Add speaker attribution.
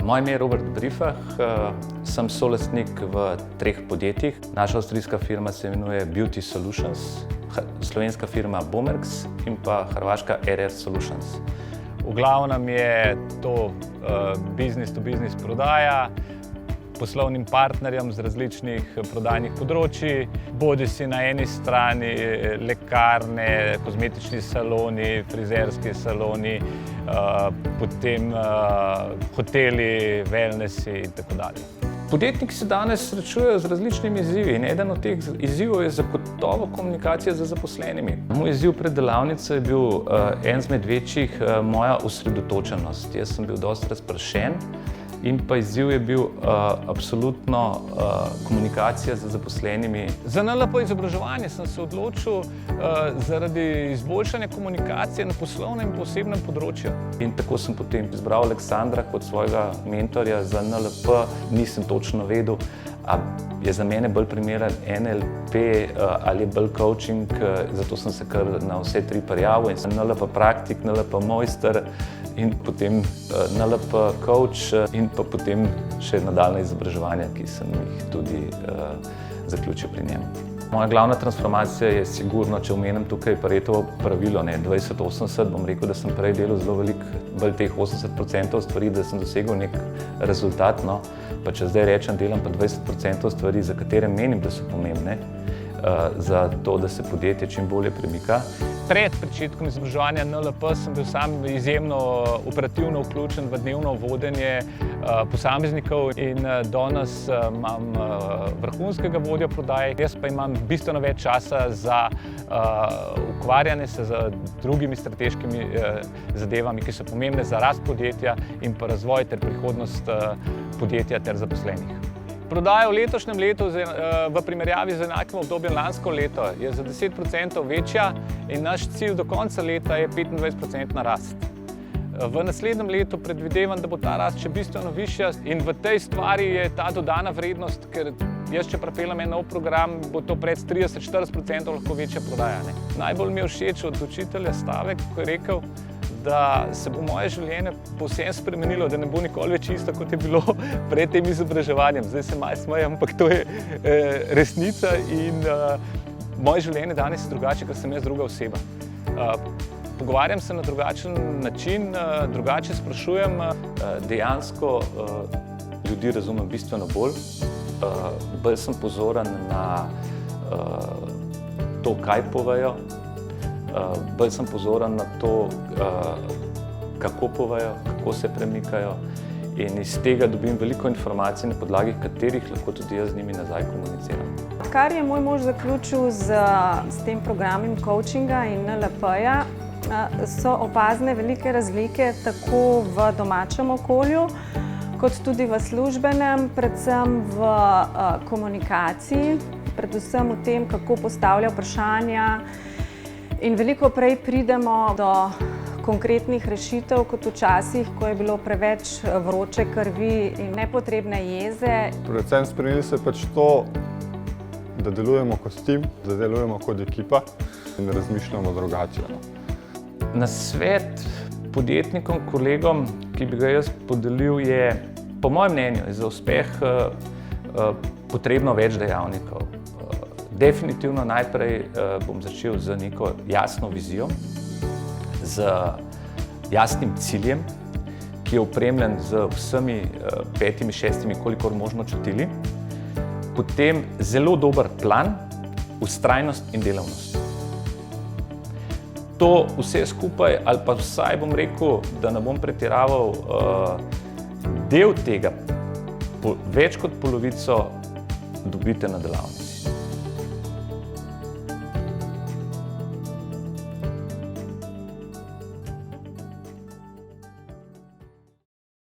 Speaker 1: Moje ime je Robert Brifah, sem solastnik v 3 podjetjih. Naša avstrijska firma se imenuje Beauty Solutions, slovenska firma Bomerx in pa hrvaška RR Solutions.
Speaker 2: V glavnem je to business to business prodaja poslovnim partnerjem z različnih prodajnih področji, bodisi na eni strani lekarne, kozmetični saloni, frizerski saloni, potem hoteli, wellnessi in tako dalje.
Speaker 1: Podjetniki se danes srečujejo z različnimi izzivi in eden od teh izzivov je zagotovo komunikacija z zaposlenimi. Moj izziv pred delavnico je bil en izmed večjih moja osredotočenost. Jaz sem bil dosti razpršen in pa izziv je bil absolutno komunikacija z zaposlenimi.
Speaker 2: Za NLP izobraževanje sem se odločil zaradi izboljšanja komunikacije na poslovnem in posebnem področju.
Speaker 1: In tako sem potem izbral Aleksandra kot svojega mentorja za NLP. Nisem točno vedel, ali je za mene bolj primeren NLP ali je bolj coaching, zato sem se kar na vse 3 prijavil. In sem NLP praktik, NLP mojster in potem NLP coach in pa potem še nadaljnje izobraževanja, ki sem jih tudi zaključil pri njem. Moja glavna transformacija je sigurno, če omenim tukaj Paretovo pravilo, 20-80, bom rekel, da sem prej delal zelo veliko, bolj teh 80% stvari, da sem dosegel nek rezultat, no. Pa če zdaj rečem, delam pa 20% stvari, za katere menim, da so pomembne, za to, da se podjetje čim bolje premika.
Speaker 2: Pred pričetkom izobraževanja NLP sem bil sam izjemno operativno vključen v dnevno vodenje posameznikov in danes imam vrhunskega vodjo prodaje. Jaz pa imam bistveno več časa za ukvarjanje se z drugimi strateškimi zadevami, ki so pomembne za rast podjetja in pa razvoj ter prihodnost podjetja ter zaposlenih. Prodaja v letošnjem letu v primerjavi z enakim obdobjem lansko leto je za 10% večja in naš cilj do konca leta je 25% rast. V naslednjem letu predvidevam, da bo ta rast še bistveno višja in v tej stvari je ta dodana vrednost, ker jaz, če pripeljem en nov program, bo to pred 30-40% lahko večja prodaja. Najbolj mi je všeč od učitelja stavek, ko je rekel, da se bo moje življenje povsem spremenilo, da ne bo nikoli več isto, kot je bilo pred tem izobraževanjem. Zdaj se malo smejem, ampak to je resnica in moje življenje danes je drugače, ker sem jaz druga oseba. Pogovarjam se na drugačen način, drugače sprašujem.
Speaker 1: Dejansko ljudi razumem bistveno bolj. Bolj sem pozoren na to, kaj povejo. Bolj sem pozoren na to, kako povejo, kako se premikajo in iz tega dobim veliko informacij, na podlagi katerih lahko tudi jaz z njimi nazaj komuniciram.
Speaker 3: Odkar je moj mož zaključil s tem programom coachinga in NLP-ja, so opazne velike razlike tako v domačem okolju, kot tudi v službenem, predvsem v komunikaciji, predvsem v tem, kako postavlja vprašanja. In veliko prej pridemo do konkretnih rešitev, kot včasih, ko je bilo preveč vroče krvi in nepotrebne jeze.
Speaker 4: Predvsem spremenili se pač to, da delujemo kot tim, da delujemo kot ekipa in razmišljamo drugače.
Speaker 1: Nasvet podjetnikom, kolegom, ki bi ga jaz podelil, je, po mojem mnenju, za uspeh potrebno več dejavnikov. Definitivno najprej bom začel z neko jasno vizijo, z jasnim ciljem, ki je opremljen z vsemi 5-6, kolikor možno čutili. Potem zelo dober plan, vztrajnost in delavnost. To vse skupaj, ali pa vsaj bom rekel, da ne bom pretiraval, del tega, več kot polovico dobite na delavnici.